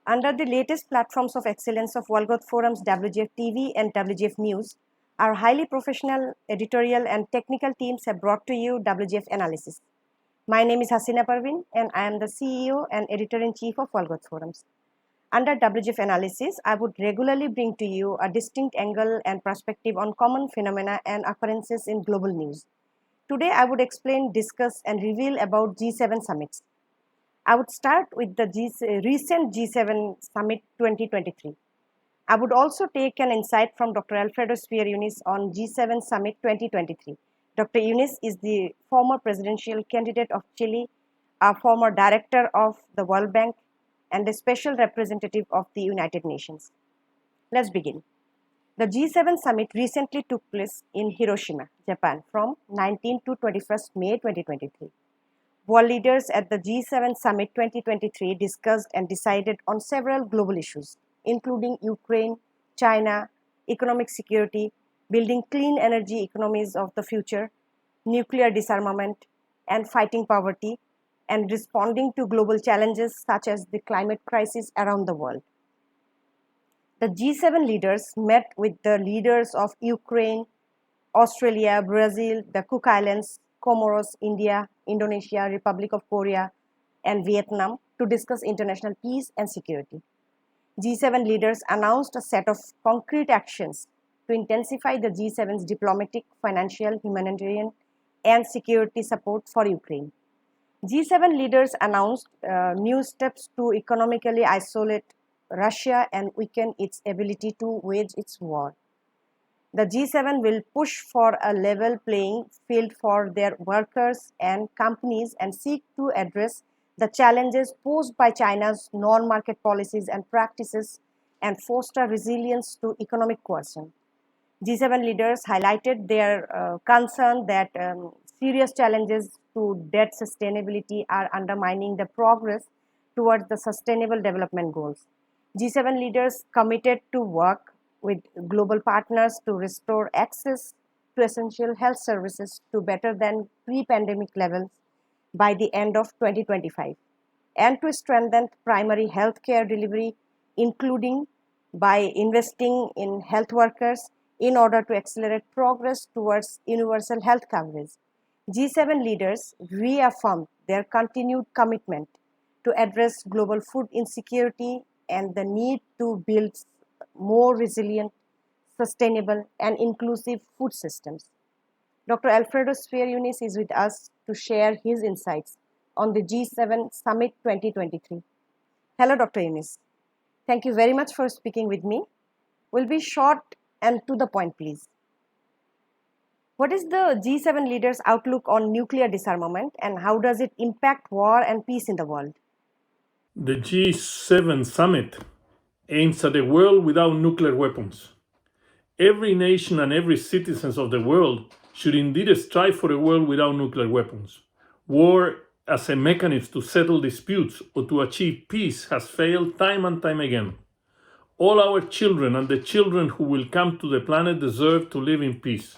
Under the latest platforms of excellence of World Growth Forum's WGF TV and WGF News, our highly professional editorial and technical teams have brought to you WGF Analysis. My name is Hasina Parveen and I am the CEO and Editor-in-Chief of World Growth Forums. Under WGF Analysis, I would regularly bring to you a distinct angle and perspective on common phenomena and occurrences in global news. Today, I would explain, discuss, and reveal about G7 summits. I would start with the recent G7 Summit 2023. I would also take an insight from Dr. Alfredo Speier-Yunis on G7 Summit 2023. Dr. Yunis is the former presidential candidate of Chile, a former director of the World Bank, and a special representative of the United Nations. Let's begin. The G7 Summit recently took place in Hiroshima, Japan from 19 to 21st May 2023. World leaders at the G7 Summit 2023 discussed and decided on several global issues, including Ukraine, China, economic security, building clean energy economies of the future, nuclear disarmament, and fighting poverty, and responding to global challenges such as the climate crisis around the world. The G7 leaders met with the leaders of Ukraine, Australia, Brazil, the Cook Islands, Comoros, India, Indonesia, Republic of Korea, and Vietnam to discuss international peace and security. G7 leaders announced a set of concrete actions to intensify the G7's diplomatic, financial, humanitarian, and security support for Ukraine. G7 leaders announced new steps to economically isolate Russia and weaken its ability to wage its war. The G7 will push for a level playing field for their workers and companies and seek to address the challenges posed by China's non-market policies and practices and foster resilience to economic coercion. G7 leaders highlighted their concern that serious challenges to debt sustainability are undermining the progress towards the Sustainable Development Goals. G7 leaders committed to work with global partners to restore access to essential health services to better than pre-pandemic levels by the end of 2025, and to strengthen primary health care delivery, including by investing in health workers in order to accelerate progress towards universal health coverage. G7 leaders reaffirmed their continued commitment to address global food insecurity and the need to build more resilient, sustainable, and inclusive food systems. Dr. Alfredo Speier-Yunis is with us to share his insights on the G7 Summit 2023. Hello, Dr. Yunis. Thank you very much for speaking with me. We'll be short and to the point, please. What is the G7 leaders' outlook on nuclear disarmament and how does it impact war and peace in the world? The G7 summit aims at a world without nuclear weapons. Every nation and every citizen of the world should indeed strive for a world without nuclear weapons. War as a mechanism to settle disputes or to achieve peace has failed time and time again. All our children and the children who will come to the planet deserve to live in peace.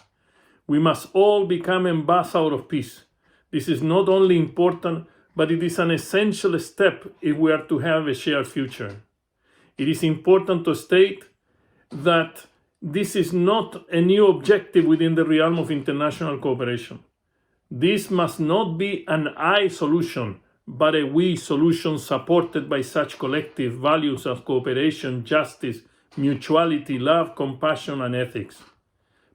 We must all become ambassadors of peace. This is not only important, but it is an essential step if we are to have a shared future. It is important to state that this is not a new objective within the realm of international cooperation. This must not be an I solution, but a we solution supported by such collective values as cooperation, justice, mutuality, love, compassion, and ethics.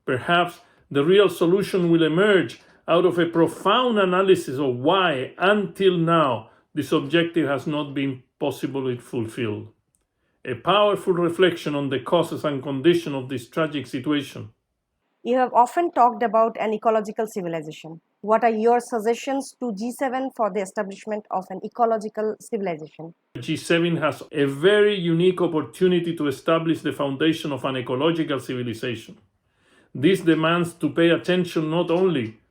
Perhaps the real solution will emerge out of a profound analysis of why, until now, this objective has not been possibly fulfilled. A powerful reflection on the causes and conditions of this tragic situation. You have often talked about an ecological civilization. What are your suggestions to G7 for the establishment of an ecological civilization? G7 has a very unique opportunity to establish the foundation of an ecological civilization. This demands to pay attention not only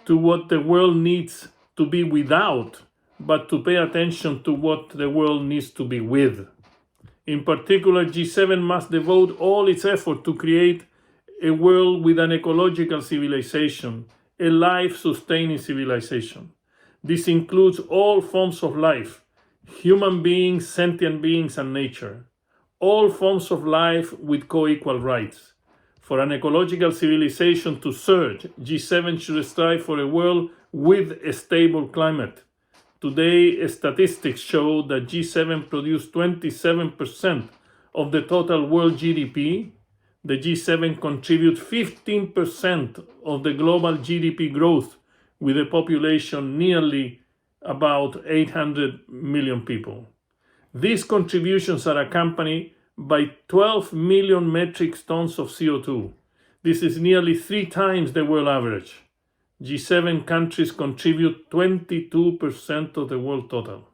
to what the world needs to be without, but to pay attention to what the world needs to be with. In particular, G7 must devote all its effort to create a world with an ecological civilization, a life-sustaining civilization. This includes all forms of life, human beings, sentient beings, and nature, all forms of life with co-equal rights. For an ecological civilization to surge, G7 should strive for a world with a stable climate. Today, statistics show that G7 produced 27% of the total world GDP. The G7 contributes 15% of the global GDP growth, with a population nearly about 800 million people. These contributions are accompanied by 12 million metric tons of CO2. This is nearly 3 times the world average. G7 countries contribute 22% of the world total.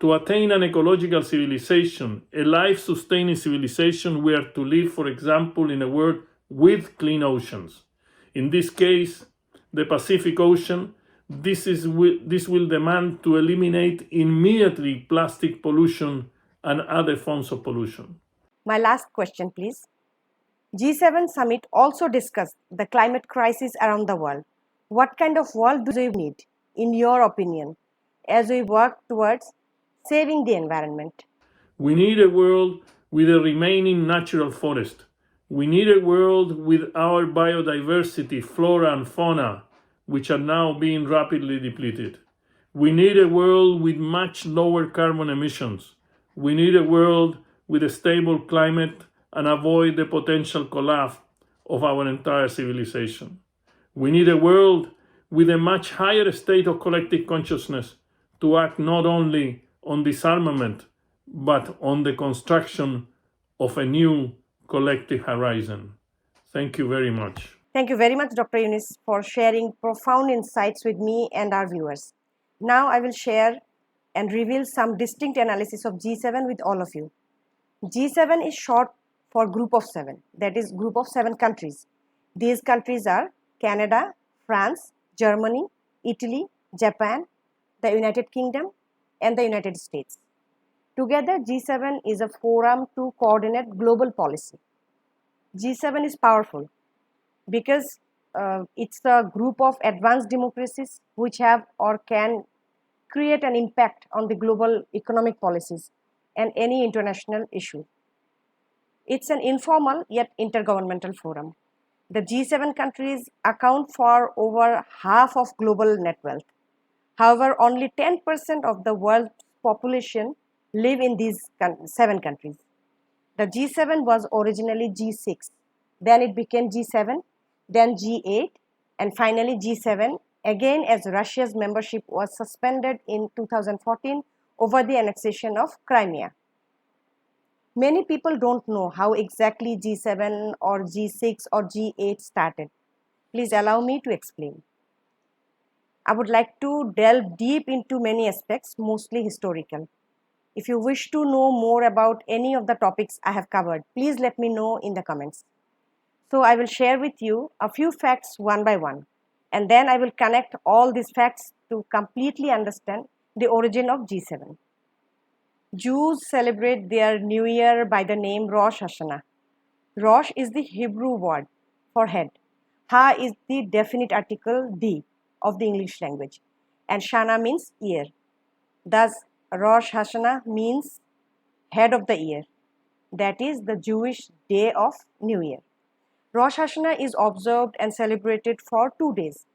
To attain an ecological civilization, a life-sustaining civilization, we are to live, for example, in a world with clean oceans. In this case, the Pacific Ocean. This will demand to eliminate immediately plastic pollution and other forms of pollution. My last question, please. G7 summit also discussed the climate crisis around the world. What kind of world do we need, in your opinion, as we work towards saving the environment? We need a world with a remaining natural forest. We need a world with our biodiversity, flora and fauna, which are now being rapidly depleted. We need a world with much lower carbon emissions. We need a world with a stable climate and avoid the potential collapse of our entire civilization. We need a world with a much higher state of collective consciousness to act not only on disarmament, but on the construction of a new collective horizon. Thank you very much. Thank you very much, Dr. Yunus, for sharing profound insights with me and our viewers. Now I will share and reveal some distinct analysis of G7 with all of you. G7 is short for Group of Seven, that is, Group of 7 countries. These countries are Canada, France, Germany, Italy, Japan, the United Kingdom, and the United States. Together, G7 is a forum to coordinate global policy. G7 is powerful because it's a group of advanced democracies which have or can create an impact on the global economic policies and any international issue. It's an informal yet intergovernmental forum. The G7 countries account for over half of global net wealth. However, only 10% of the world's population live in these 7 countries. The G7 was originally G6, then it became G7, then G8, and finally G7, again as Russia's membership was suspended in 2014 over the annexation of Crimea. Many people don't know how exactly G7 or G6 or G8 started. Please allow me to explain. I would like to delve deep into many aspects, mostly historical. If you wish to know more about any of the topics I have covered, please let me know in the comments. So I will share with you a few facts one by one, and then I will connect all these facts to completely understand the origin of G7. Jews celebrate their New Year by the name Rosh Hashanah. Rosh is the Hebrew word for head. Ha is the definite article the of the English language, and Shana means year. Thus, Rosh Hashanah means head of the year. That is the Jewish day of New Year. Rosh Hashanah is observed and celebrated for 2 days.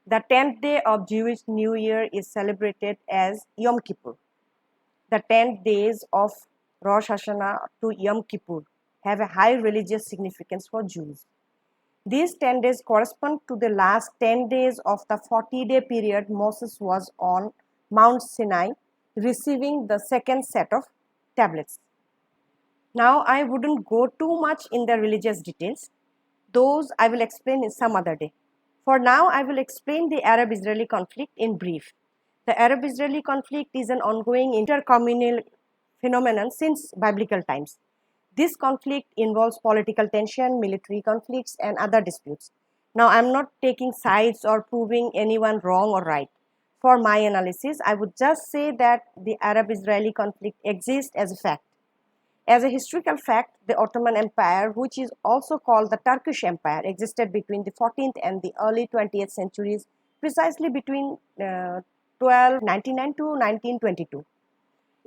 The 10th day of Jewish New Year is celebrated as Yom Kippur. The 10 days of Rosh Hashanah to Yom Kippur have a high religious significance for Jews. These 10 days correspond to the last 10 days of the 40-day period Moses was on Mount Sinai, receiving the second set of tablets. Now, I wouldn't go too much in the religious details. Those I will explain in some other day. For now, I will explain the Arab-Israeli conflict in brief. The Arab-Israeli conflict is an ongoing intercommunal phenomenon since biblical times. This conflict involves political tension, military conflicts, and other disputes. Now, I am not taking sides or proving anyone wrong or right. For my analysis, I would just say that the Arab-Israeli conflict exists as a fact. As a historical fact, the Ottoman Empire, which is also called the Turkish Empire, existed between the 14th and the early 20th centuries, precisely between 1299 to 1922.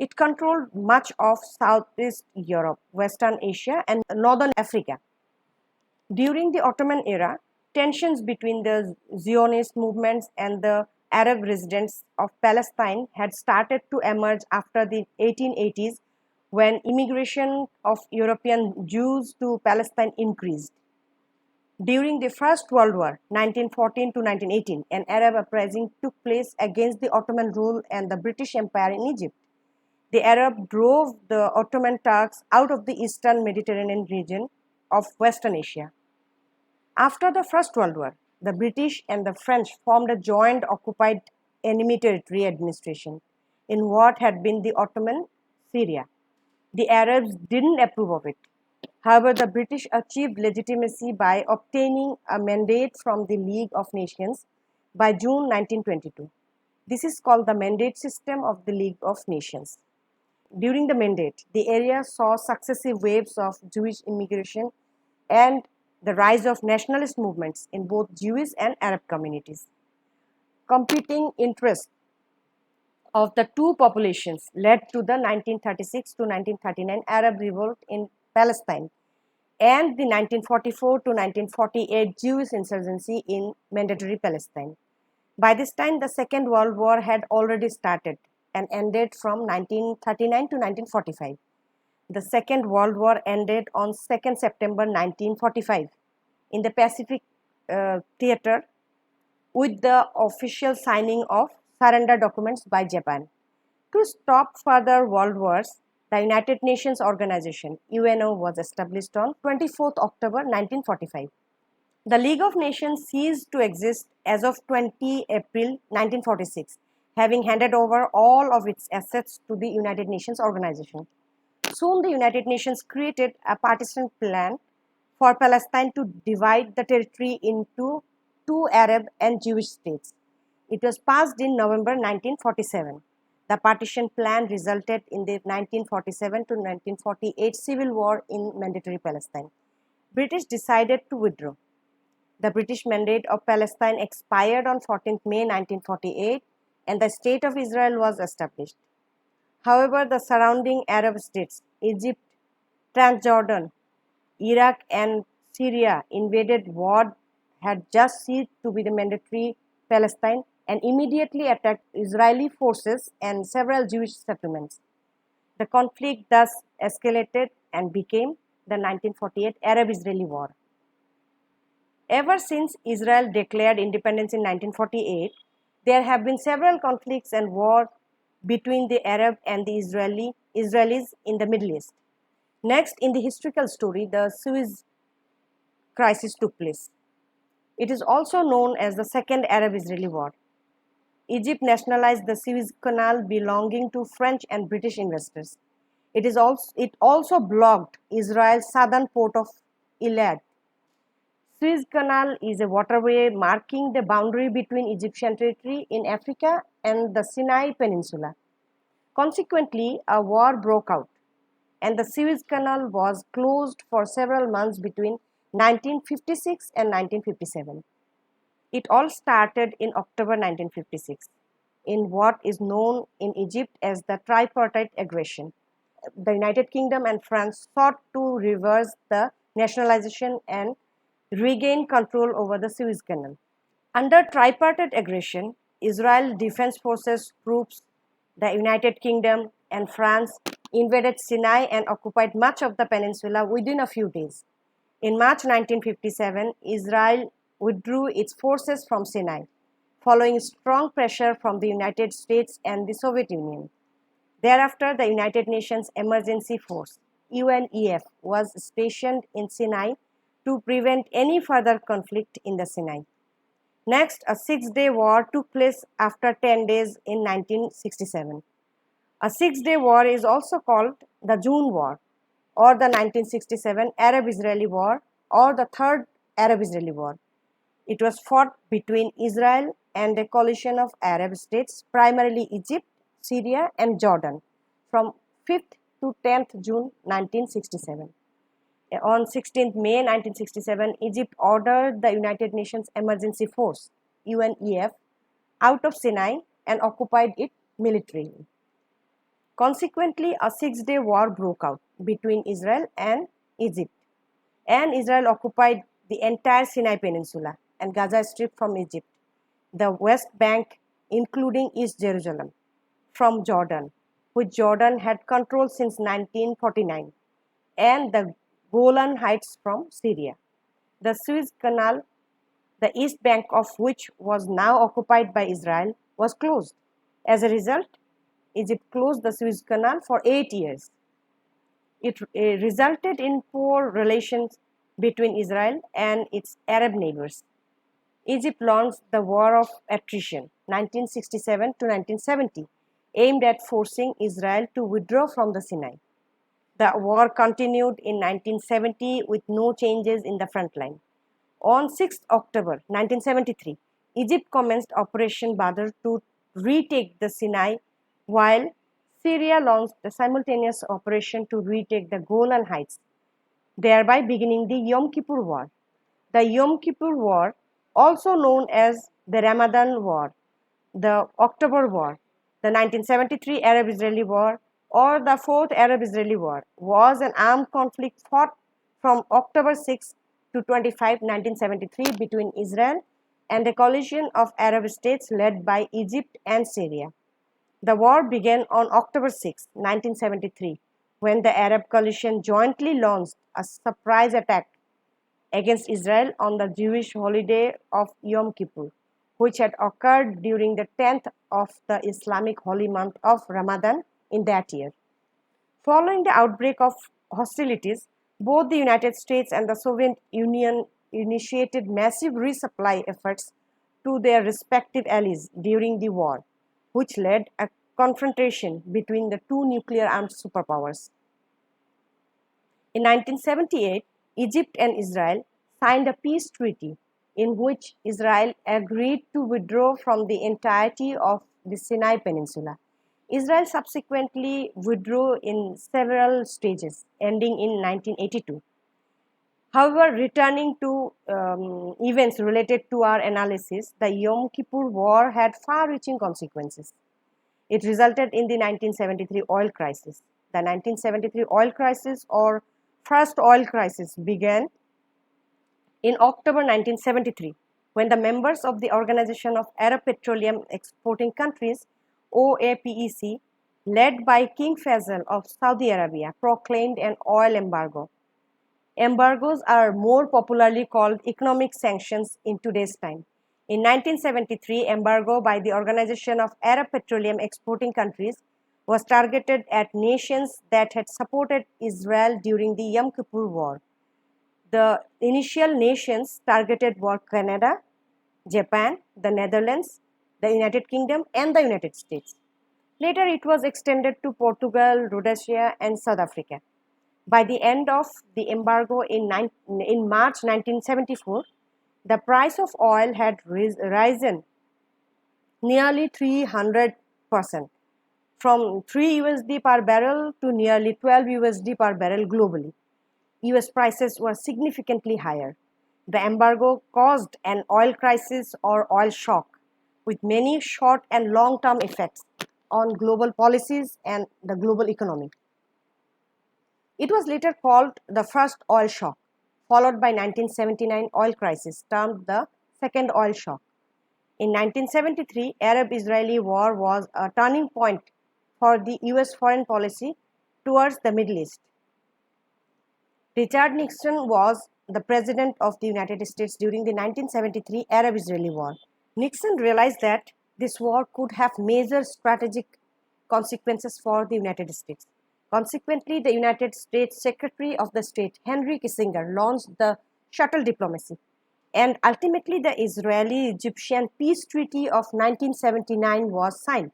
It controlled much of Southeast Europe, Western Asia, and Northern Africa. During the Ottoman era, tensions between the Zionist movements and the Arab residents of Palestine had started to emerge after the 1880s, when immigration of European Jews to Palestine increased. During the First World War, 1914 to 1918, an Arab uprising took place against the Ottoman rule and the British Empire in Egypt. The Arab drove the Ottoman Turks out of the eastern Mediterranean region of Western Asia. After the First World War, the British and the French formed a joint occupied enemy territory administration in what had been the Ottoman Syria. The Arabs didn't approve of it. However, the British achieved legitimacy by obtaining a mandate from the League of Nations by June 1922. This is called the mandate system of the League of Nations. During the mandate, the area saw successive waves of Jewish immigration and the rise of nationalist movements in both Jewish and Arab communities. Competing interests of the two populations led to the 1936 to 1939 Arab revolt in Palestine and the 1944 to 1948 Jewish insurgency in Mandatory Palestine. By this time, the Second World War had already started and ended from 1939 to 1945. The Second World War ended on 2nd September 1945 in the Pacific Theater with the official signing of surrender documents by Japan. To stop further world wars, the United Nations Organization (UNO) was established on 24th October 1945. The League of Nations ceased to exist as of 20 April 1946, having handed over all of its assets to the United Nations Organization. Soon, the United Nations created a partition plan for Palestine to divide the territory into two Arab and Jewish states. It was passed in November 1947. The partition plan resulted in the 1947 to 1948 civil war in Mandatory Palestine. British decided to withdraw. The British Mandate of Palestine expired on 14th May 1948 and the State of Israel was established. However, the surrounding Arab states, Egypt, Transjordan, Iraq and Syria invaded what had just ceased to be the Mandatory Palestine and immediately attacked Israeli forces and several Jewish settlements. The conflict thus escalated and became the 1948 Arab-Israeli War. Ever since Israel declared independence in 1948, there have been several conflicts and wars between the Arab and the Israelis in the Middle East. Next, in the historical story, the Suez Crisis took place. It is also known as the Second Arab-Israeli War. Egypt nationalized the Suez Canal belonging to French and British investors. It also blocked Israel's southern port of Eilat. Suez Canal is a waterway marking the boundary between Egyptian territory in Africa and the Sinai Peninsula. Consequently, a war broke out, and the Suez Canal was closed for several months between 1956 and 1957. It all started in October 1956 in what is known in Egypt as the tripartite aggression. The United Kingdom and France sought to reverse the nationalization and regain control over the Suez Canal. Under tripartite aggression, Israel Defense Forces troops, the United Kingdom, and France invaded Sinai and occupied much of the peninsula within a few days. In March 1957, Israel withdrew its forces from Sinai, following strong pressure from the United States and the Soviet Union. Thereafter, the United Nations Emergency Force, UNEF, was stationed in Sinai to prevent any further conflict in the Sinai. Next, a six-day war took place after 10 days in 1967. A six-day war is also called the June War, or the 1967 Arab-Israeli War, or the Third Arab-Israeli War. It was fought between Israel and a coalition of Arab states, primarily Egypt, Syria, and Jordan, from 5th to 10th June 1967. On 16th May 1967, Egypt ordered the United Nations Emergency Force, UNEF, out of Sinai and occupied it militarily. Consequently, a 6-day war broke out between Israel and Egypt, and Israel occupied the entire Sinai Peninsula and Gaza Strip from Egypt, the West Bank, including East Jerusalem, from Jordan, which Jordan had controlled since 1949, and the Golan Heights from Syria. The Suez Canal, the east bank of which was now occupied by Israel, was closed. As a result, Egypt closed the Suez Canal for 8 years. It resulted in poor relations between Israel and its Arab neighbors. Egypt launched the War of Attrition, 1967 to 1970, aimed at forcing Israel to withdraw from the Sinai. The war continued in 1970 with no changes in the front line. On 6 October 1973, Egypt commenced Operation Badr to retake the Sinai, while Syria launched a simultaneous operation to retake the Golan Heights, thereby beginning the Yom Kippur War. The Yom Kippur War, also known as the Ramadan War, the October War, the 1973 Arab-Israeli War, or the Fourth Arab-Israeli War, was an armed conflict fought from October 6 to 25, 1973 between Israel and a coalition of Arab states led by Egypt and Syria. The war began on October 6, 1973, when the Arab coalition jointly launched a surprise attack against Israel on the Jewish holiday of Yom Kippur, which had occurred during the 10th of the Islamic holy month of Ramadan in that year. Following the outbreak of hostilities, both the United States and the Soviet Union initiated massive resupply efforts to their respective allies during the war, which led a confrontation between the two nuclear-armed superpowers. In 1978, Egypt and Israel signed a peace treaty in which Israel agreed to withdraw from the entirety of the Sinai Peninsula. Israel subsequently withdrew in several stages, ending in 1982. However, returning to events related to our analysis, the Yom Kippur War had far-reaching consequences. It resulted in the 1973 oil crisis. The 1973 oil crisis, or first oil crisis, began in October 1973, when the members of the Organization of Arab Petroleum Exporting Countries, OAPEC, led by King Faisal of Saudi Arabia, proclaimed an oil embargo. Embargoes are more popularly called economic sanctions in today's time. In 1973, embargo by the Organization of Arab Petroleum Exporting Countries was targeted at nations that had supported Israel during the Yom Kippur War. The initial nations targeted were Canada, Japan, the Netherlands, the United Kingdom, and the United States. Later, it was extended to Portugal, Rhodesia, and South Africa. By the end of the embargo in March 1974, the price of oil had risen nearly 300%, from 3 USD per barrel to nearly 12 USD per barrel globally. US prices were significantly higher. The embargo caused an oil crisis or oil shock, with many short and long-term effects on global policies and the global economy. It was later called the first oil shock, followed by 1979 oil crisis termed the second oil shock. In 1973, Arab-Israeli war was a turning point for the US foreign policy towards the Middle East. Richard Nixon was the President of the United States during the 1973 Arab-Israeli War. Nixon realized that this war could have major strategic consequences for the United States. Consequently, the United States Secretary of the State, Henry Kissinger, launched the shuttle diplomacy, and ultimately the Israeli-Egyptian Peace Treaty of 1979 was signed.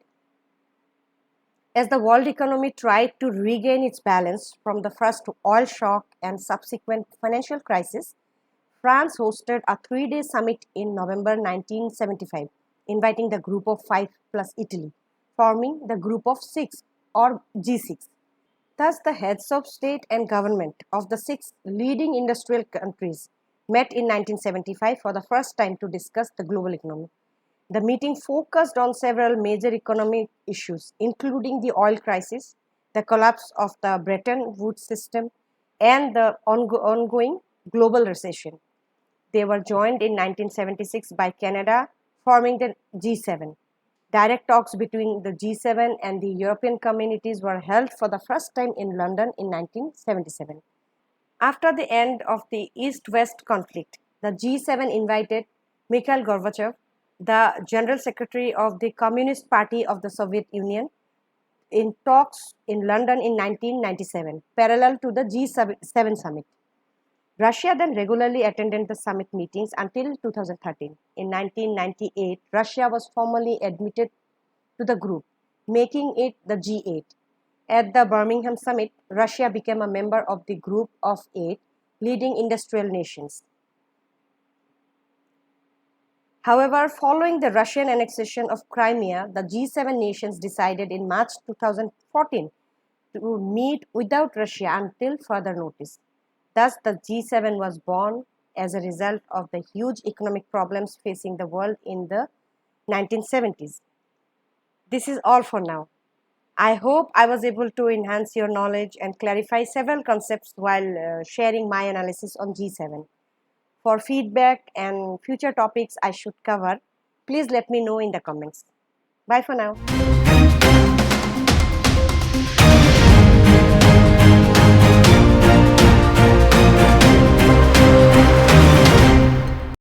As the world economy tried to regain its balance from the first oil shock and subsequent financial crisis, France hosted a 3-day summit in November 1975, inviting the Group of Five plus Italy, forming the Group of Six, or G6. Thus, the heads of state and government of the 6 leading industrial countries met in 1975 for the first time to discuss the global economy. The meeting focused on several major economic issues, including the oil crisis, the collapse of the Bretton Woods system, and the ongoing global recession. They were joined in 1976 by Canada, forming the G7. Direct talks between the G7 and the European communities were held for the first time in London in 1977. After the end of the East-West conflict, the G7 invited Mikhail Gorbachev, the General Secretary of the Communist Party of the Soviet Union, in talks in London in 1997, parallel to the G7 summit. Russia then regularly attended the summit meetings until 2013. In 1998, Russia was formally admitted to the group, making it the G8. At the Birmingham summit, Russia became a member of the group of 8 leading industrial nations. However, following the Russian annexation of Crimea, the G7 nations decided in March 2014 to meet without Russia until further notice. Thus, the G7 was born as a result of the huge economic problems facing the world in the 1970s. This is all for now. I hope I was able to enhance your knowledge and clarify several concepts while sharing my analysis on G7. For feedback and future topics I should cover, please let me know in the comments. Bye for now.